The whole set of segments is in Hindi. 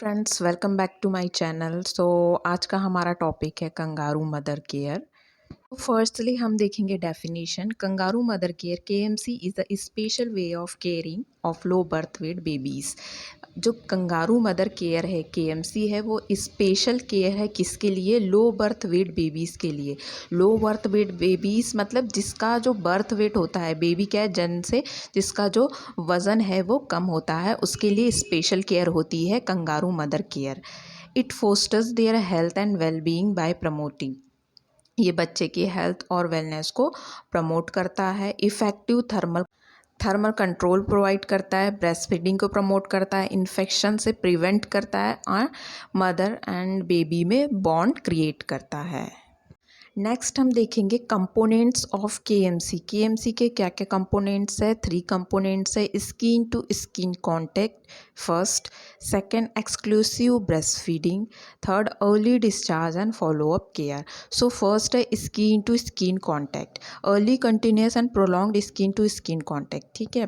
Friends, welcome back to my channel. आज का हमारा टॉपिक है कंगारू मदर केयर। फर्स्टली हम देखेंगे definition. Kangaroo mother care KMC is a special way of caring of low birth weight babies. जो कंगारू मदर केयर है केएमसी है वो स्पेशल केयर है किसके लिए? लो बर्थ वेट बेबीज़ के लिए। लो बर्थ वेट बेबीज़ मतलब जिसका जो बर्थ वेट होता है, बेबी क्या है, जन्म से जिसका जो वज़न है वो कम होता है, उसके लिए स्पेशल केयर होती है kangaroo mother care. It fosters their health and well being bye promoting. ये बच्चे की हेल्थ और वेलनेस को प्रमोट करता है। Effective thermal thermal control provide करता है, ब्रेस्ट फीडिंग को प्रमोट करता है, इन्फेक्शन से प्रिवेंट करता है और मदर एंड बेबी में बॉन्ड क्रिएट करता है। नेक्स्ट हम देखेंगे कंपोनेंट्स ऑफ केएमसी। केएमसी के क्या क्या कंपोनेंट्स है? 3 कंपोनेंट्स है। Skin to skin contact first, second exclusive breast feeding, third early discharge and follow up care. So first है skin to skin contact, early continuous and prolonged skin to skin contact. ठीक है,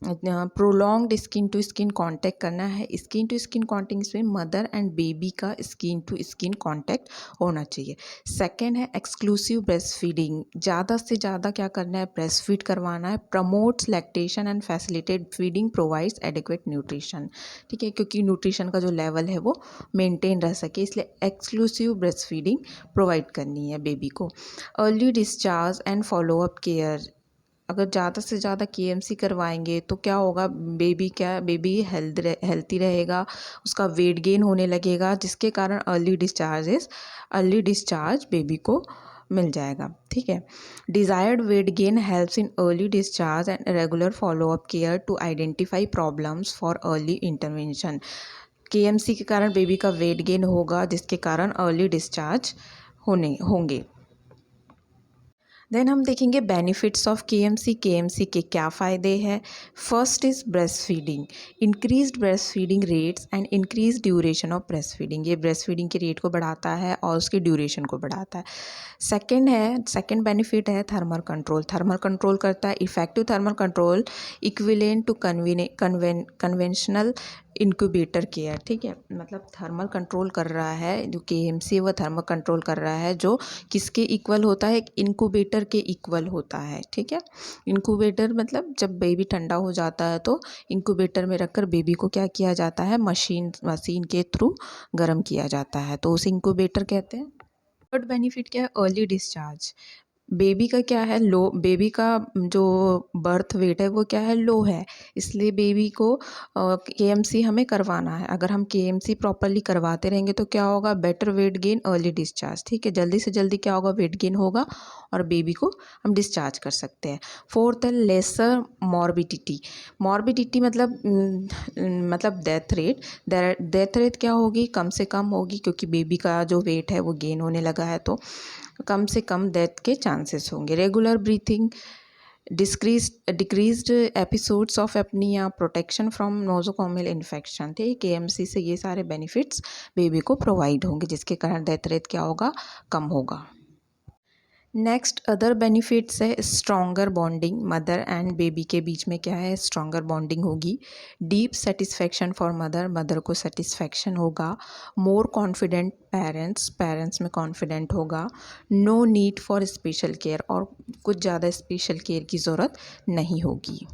prolonged skin to skin contact करना है। स्किन टू स्किन कांटेक्ट में मदर एंड बेबी का स्किन टू स्किन कांटेक्ट होना चाहिए। सेकेंड है एक्सक्लूसिव ब्रेस्ट फीडिंग, ज़्यादा से ज़्यादा क्या करना है? ब्रेस्ट फीड करवाना है। Promotes lactation and facilitate feeding, provides adequate nutrition. ठीक है, क्योंकि न्यूट्रिशन का जो लेवल है वो मेंटेन रह सके, इसलिए एक्सक्लूसिव ब्रेस्ट फीडिंग प्रोवाइड करनी है बेबी को। Early discharge and follow up care, अगर ज़्यादा से ज़्यादा केएमसी करवाएंगे तो क्या होगा? बेबी हेल्थी रहेगा, उसका वेट गेन होने लगेगा, जिसके कारण अर्ली डिस्चार्ज बेबी को मिल जाएगा। ठीक है, desired weight gain helps in early discharge and regular follow up care to identify problems for early intervention. KMC के कारण बेबी का वेट गेन होगा, जिसके कारण अर्ली डिस्चार्ज होंगे। देन हम देखेंगे बेनिफिट्स ऑफ केएमसी। केएमसी के क्या फ़ायदे हैं? First is breast feeding, increased breast feeding rates and increase duration of breast feeding. ये ब्रेस्ट फीडिंग के रेट को बढ़ाता है और उसके ड्यूरेशन को बढ़ाता है। सेकेंड बेनिफिट है थर्मल कंट्रोल। थर्मल कंट्रोल करता है, effective thermal control equivalent to conventional incubator care. ठीक है, मतलब थर्मल कंट्रोल कर रहा है, जो केएमसी है वो थर्मल कंट्रोल कर रहा है, जो किसके इक्वल होता है? इंक्यूबेटर के इक्वल होता है। ठीक है, इंक्यूबेटर मतलब जब बेबी ठंडा हो जाता है तो इंक्यूबेटर में रखकर बेबी को क्या किया जाता है? मशीन के थ्रू गर्म किया जाता है, तो उसे इंक्यूबेटर कहते हैं। थर्ड बेनिफिट क्या है? Early discharge. बेबी का क्या है? बेबी का जो बर्थ वेट है वो क्या है? लो है, इसलिए बेबी को केएमसी हमें करवाना है। अगर हम केएमसी प्रॉपरली करवाते रहेंगे तो क्या होगा? Better weight gain, early discharge. ठीक है, जल्दी से जल्दी क्या होगा? वेट गेन होगा और बेबी को हम डिस्चार्ज कर सकते हैं। फोर्थ है लेसर मॉर्बिडिटी मतलब डेथ रेट क्या होगी? कम से कम होगी, क्योंकि बेबी का जो वेट है वो गेन होने लगा है, तो कम से कम डेथ के चांसेस होंगे। Regular breathing, decreased episodes of apnoea, protection from nosocomial infection. ठीक है, केएमसी से ये सारे बेनिफिट्स बेबी को प्रोवाइड होंगे, जिसके कारण डेथ रेट क्या होगा? कम होगा। नेक्स्ट अदर बेनिफिट्स है stronger bonding. Mother and baby के बीच में क्या है? स्ट्रॉन्गर बॉन्डिंग होगी। डीप सेटिस्फैक्शन फॉर मदर को सेटिस्फैक्शन होगा। मोर कॉन्फिडेंट पेरेंट्स में कॉन्फिडेंट होगा। No need for special care, और कुछ ज़्यादा स्पेशल केयर की ज़रूरत नहीं होगी।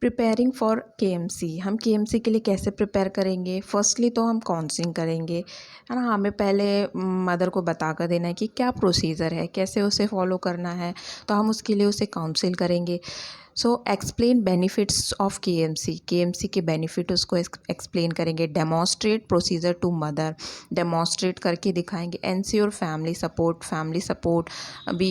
प्रिपेयरिंग फॉर केएमसी, हम केएमसी के लिए कैसे प्रिपेयर करेंगे? फर्स्टली तो हम काउंसलिंग करेंगे, है ना। हमें पहले मदर को बता कर देना है कि क्या प्रोसीजर है, कैसे उसे फॉलो करना है, तो हम उसके लिए उसे काउंसिल करेंगे। So explain benefits of KMC के बेनिफिट उसको एक्सप्लेन करेंगे। Demonstrate procedure to mother, demonstrate करके दिखाएंगे। एंश्योर फैमिली सपोर्ट भी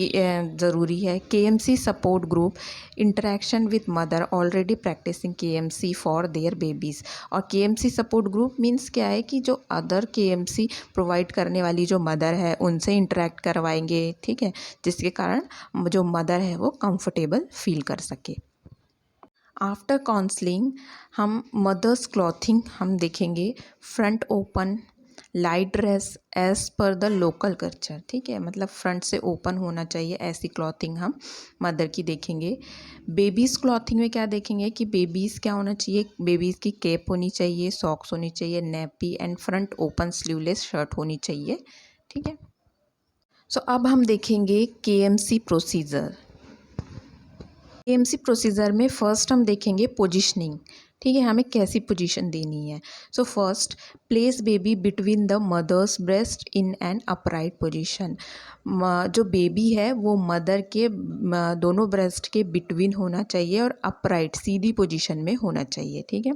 ज़रूरी है। KMC support group, interaction with mother already practicing KMC for their babies. और केएमसी सपोर्ट ग्रुप मीन्स क्या है कि जो अदर केएमसी प्रोवाइड करने वाली जो मदर है उनसे इंटरेक्ट करवाएंगे। ठीक है, जिसके कारण जो मदर है वो कंफर्टेबल फील कर सके। आफ्टर काउंसलिंग हम मदर्स क्लॉथिंग हम देखेंगे। Front open, light dress as per the local culture, ठीक है, मतलब फ्रंट से ओपन होना चाहिए, ऐसी क्लॉथिंग हम मदर की देखेंगे। बेबीज़ क्लॉथिंग में क्या देखेंगे कि बेबीज़ क्या होना चाहिए, बेबीज़ की कैप होनी चाहिए, सॉक्स होनी चाहिए, nappy and front open sleeveless shirt होनी चाहिए, ठीक है। सो अब हम देखेंगे केएमसी प्रोसीजर। केएमसी प्रोसीजर में फर्स्ट हम देखेंगे पोजीशनिंग, ठीक है, हमें कैसी पोजीशन देनी है। So first, place baby between the mother's breast in an upright position. जो बेबी है वो मदर के दोनों ब्रेस्ट के बिटवीन होना चाहिए और अपराइट सीधी पोजीशन में होना चाहिए, ठीक है।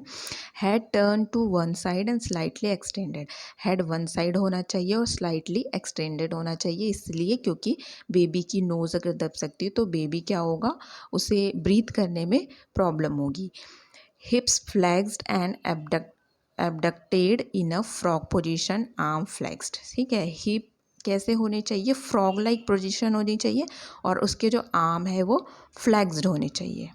Head turn to one side and slightly extended. Head one side होना चाहिए और स्लाइटली एक्सटेंडेड होना चाहिए, इसलिए क्योंकि बेबी की नोज़ अगर दब सकती है तो बेबी क्या होगा, उसे ब्रीथ करने में प्रॉब्लम होगी। हिप्स फ्लैक्स्ड and abducted in a frog position, arm फ्लैक्स्ड, ठीक है। हिप कैसे होने चाहिए, फ्रॉग लाइक पोजीशन होनी चाहिए और उसके जो आर्म है वो फ्लैक्स्ड होने चाहिए।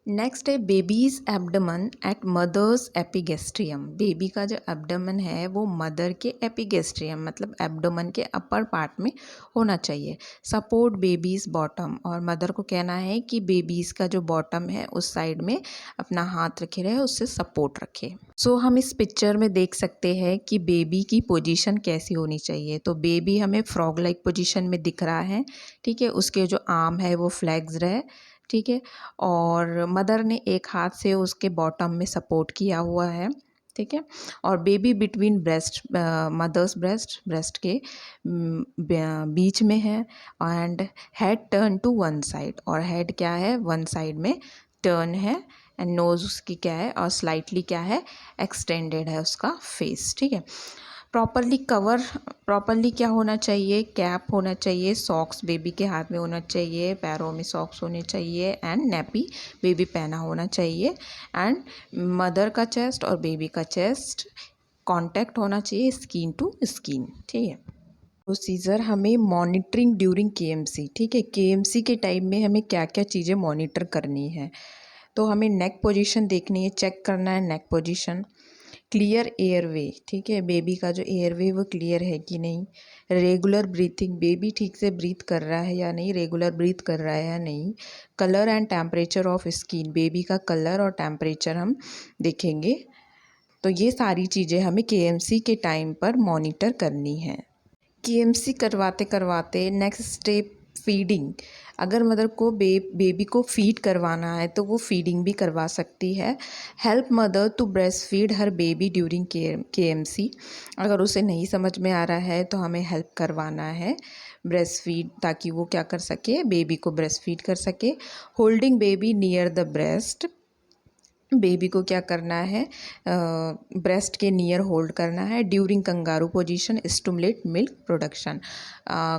नेक्स्ट है babies abdomen eight mother's epigastrium. Baby का जो एब्डमन है वो मदर के एपिगेस्ट्रियम मतलब एब्डोमन के अपर पार्ट में होना चाहिए। सपोर्ट बेबीज़ बॉटम, और मदर को कहना है कि बेबीज़ का जो बॉटम है उस साइड में अपना हाथ रखे रहे, उससे सपोर्ट रखे। सो हम इस पिक्चर में देख सकते हैं कि बेबी की पोजीशन कैसी होनी चाहिए। तो बेबी हमें फ्रॉग लाइक पोजीशन में दिख रहा है, ठीक है, उसके जो आर्म है वो फ्लैक्स्ड है, ठीक है, और मदर ने एक हाथ से उसके बॉटम में सपोर्ट किया हुआ है, ठीक है, और baby between breast, mother's breast के बीच में है, and head turn to one side, और हेड क्या है वन साइड में टर्न है, एंड नोज़ उसकी क्या है और स्लाइटली क्या है एक्सटेंडेड है उसका फेस, ठीक है। प्रॉपरली क्या होना चाहिए, कैप होना चाहिए, सॉक्स बेबी के हाथ में होना चाहिए, पैरों में सॉक्स होने चाहिए, एंड नेपी बेबी पहना होना चाहिए, एंड मदर का चेस्ट और बेबी का चेस्ट कांटेक्ट होना चाहिए स्किन टू स्किन, ठीक है। प्रोसीजर हमें मॉनिटरिंग ड्यूरिंग केएमसी, ठीक है, केएमसी के टाइम में हमें क्या क्या चीज़ें मॉनिटर करनी है। तो हमें नेक पोजीशन देखनी है, चेक करना है नेक पोजीशन। क्लियर एयरवे, ठीक है, बेबी का जो एयरवे वो क्लियर है कि नहीं। रेगुलर ब्रीथिंग, बेबी ठीक से ब्रीथ कर रहा है या नहीं, रेगुलर ब्रीथ कर रहा है या नहीं। Colour and temperature of skin, baby का कलर और टेम्परेचर हम देखेंगे। तो ये सारी चीज़ें हमें केएमसी के टाइम पर मॉनिटर करनी है। केएमसी करवाते करवाते नेक्स्ट स्टेप फीडिंग। अगर मदर को बेबी को फीड करवाना है तो वो फीडिंग भी करवा सकती है। Help mother to breast feed her baby during KMC. अगर उसे नहीं समझ में आ रहा है तो हमें हेल्प करवाना है ब्रेस्ट फीड, ताकि वो क्या कर सके, बेबी को ब्रेस्ट फीड कर सके। Holding baby near the breast, baby को क्या करना है, ब्रेस्ट के नियर होल्ड करना है। During kangaroo position stimulate milk production.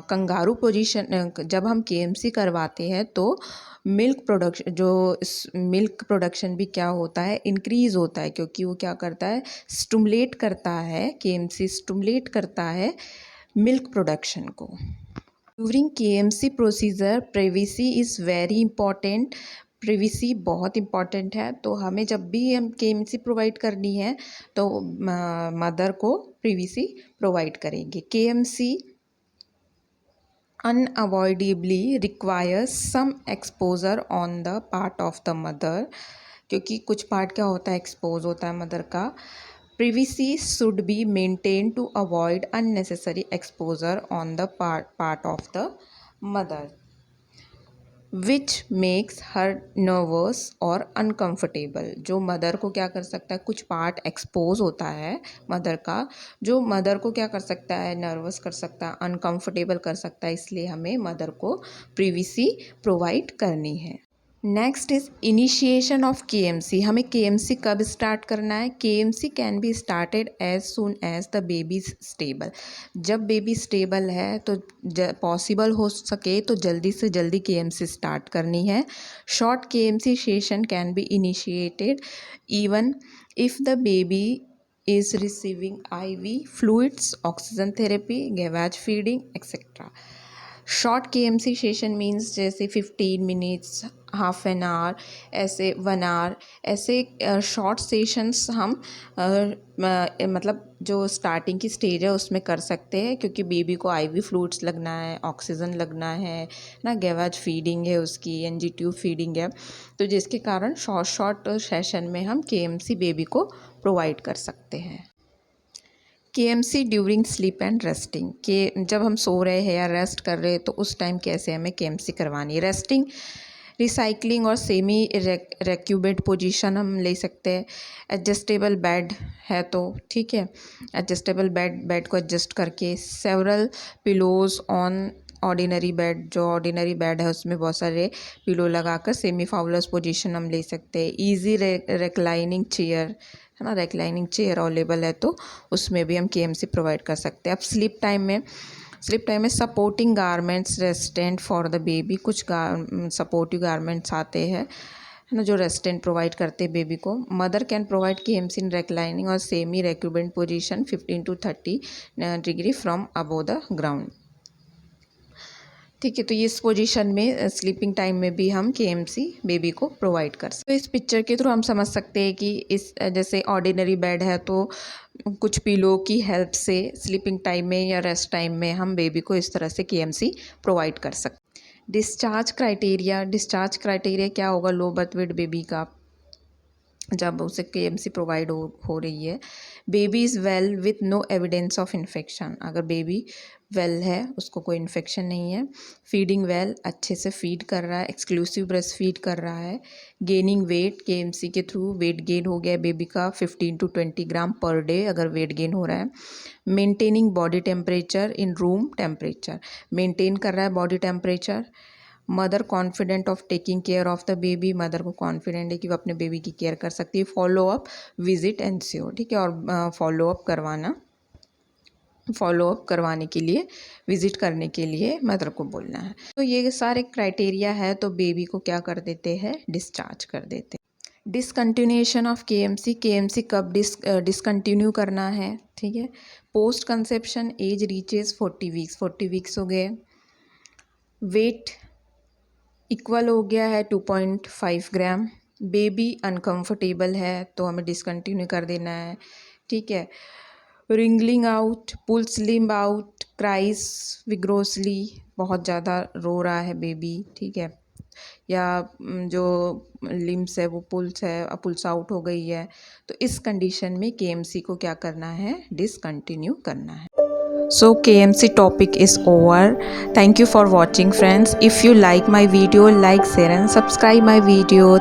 Kangaroo position जब हम केएमसी करवाते हैं तो मिल्क प्रोडक्शन भी क्या होता है, इंक्रीज़ होता है, क्योंकि वो क्या करता है, स्टिमुलेट करता है, केएमसी स्टिमुलेट करता है मिल्क प्रोडक्शन को। During KMC procedure privacy is very important. Privacy बहुत इंपॉर्टेंट है, तो हमें जब भी हम केएमसी प्रोवाइड करनी है तो मदर को प्राइवेसी प्रोवाइड करेंगे। KMC unavoidably requires some exposure on the part of the mother, क्योंकि कुछ पार्ट क्या होता है, एक्सपोज होता है मदर का। Privacy should be maintained to avoid unnecessary exposure on the part of the mother, which makes her nervous और uncomfortable। जो मदर को क्या कर सकता है, कुछ पार्ट एक्सपोज होता है मदर का, जो मदर को क्या कर सकता है, नर्वस कर सकता है, अनकंफर्टेबल कर सकता है, इसलिए हमें मदर को प्रिवेसी प्रोवाइड करनी है। Next is initiation of KMC. हमें केएमसी कब स्टार्ट करना है, KMC can be started as soon as the baby stable. जब बेबी स्टेबल है तो पॉसिबल हो सके तो जल्दी से जल्दी केएमसी स्टार्ट करनी है। Short KMC session can be initiated even if the baby is receiving IV fluids, oxygen therapy, gavage feeding, etc. Short KMC session means जैसे 15 मिनट्स, हाफ एन आवर, ऐसे 1 आवर, ऐसे शॉर्ट सेशंस हम मतलब जो स्टार्टिंग की स्टेज है उसमें कर सकते हैं, क्योंकि बेबी को आईवी फ्लूइड्स लगना है, ऑक्सीजन लगना है ना, गैवाज फीडिंग है उसकी, एनजी ट्यूब फीडिंग है, तो जिसके कारण शॉर्ट शॉर्ट सेशन में हम केएमसी बेबी को प्रोवाइड कर सकते हैं। KMC during sleep and resting, के जब हम सो रहे हैं या रेस्ट कर रहे हैं तो उस टाइम कैसे हमें केएमसी करवानी है। रेस्टिंग, रिसाइकलिंग और सेमी रेक्यूबेट पोजीशन हम ले सकते हैं। एडजस्टेबल बेड है तो ठीक है, एडजस्टेबल बेड को एडजस्ट करके, several pillows on ordinary bed, जो ऑर्डिनरी बेड है उसमें बहुत सारे पिलो लगाकर सेमी फाउलस पोजीशन हम ले सकते हैं। ईजी रिक्लाइनिंग चेयर है ना, रिक्लाइनिंग चेयर अवेलेबल है तो उसमें भी हम केएमसी प्रोवाइड कर सकते हैं। अब स्लीप टाइम में supporting garments restraint for the baby, कुछ सपोर्टिव गारमेंट्स आते हैं है ना, जो रेस्टेंट प्रोवाइड करते हैं बेबी को। Mother can provide KMC in reclining और semi recumbent position 15 to 30 degree from above the ground. ठीक है, तो इस पोजीशन में स्लीपिंग टाइम में भी हम केएमसी बेबी को प्रोवाइड कर सकते हैं। तो इस पिक्चर के थ्रू हम समझ सकते हैं कि इस जैसे ऑर्डिनरी बेड है तो कुछ पिलो की हेल्प से स्लीपिंग टाइम में या रेस्ट टाइम में हम बेबी को इस तरह से केएमसी प्रोवाइड कर सकते हैं। डिस्चार्ज क्राइटेरिया क्या होगा लो बर्थ वेट बेबी का जब उसे केएमसी प्रोवाइड हो रही है। Baby is well with no evidence of infection, अगर बेबी वेल है, उसको कोई इन्फेक्शन नहीं है। फीडिंग वेल, अच्छे से फीड कर रहा है, एक्सक्लूसिव ब्रेस्ट फीड कर रहा है। गेनिंग वेट, केएमसी के थ्रू वेट गेन हो गया है बेबी का 15 to 20 ग्राम पर डे अगर वेट गेन हो रहा है। Maintaining body temperature in room temperature, maintain कर रहा है body temperature. Mother confident of taking care of the baby, mother को कॉन्फिडेंट है कि वो अपने बेबी की केयर कर सकती है। फॉलो अप, विजिट एनसीओ, ठीक है, और फॉलो अप करवाने के लिए, विजिट करने के लिए मदर को बोलना है। तो ये सारे क्राइटेरिया है तो बेबी को क्या कर देते हैं, डिस्चार्ज कर देते हैं। डिसकंटिन्यूएशन ऑफ केएमसी कब डिसकंटिन्यू करना है, ठीक है। Post conception age reaches 40 weeks हो गए। वेट इक्वल हो गया है 2.5 ग्राम। बेबी अनकंफर्टेबल है तो हमें डिसकंटिन्यू कर देना है, ठीक है। Wriggling out, pulls limb out, cries vigorously, बहुत ज़्यादा रो रहा है बेबी, ठीक है, या जो लिम्स है वो पुल्स आउट हो गई है, तो इस कंडीशन में केएमसी को क्या करना है, डिसकंटिन्यू करना है। So KMC topic is over. Thank you for watching friends. If you like my video, like, share and subscribe my video.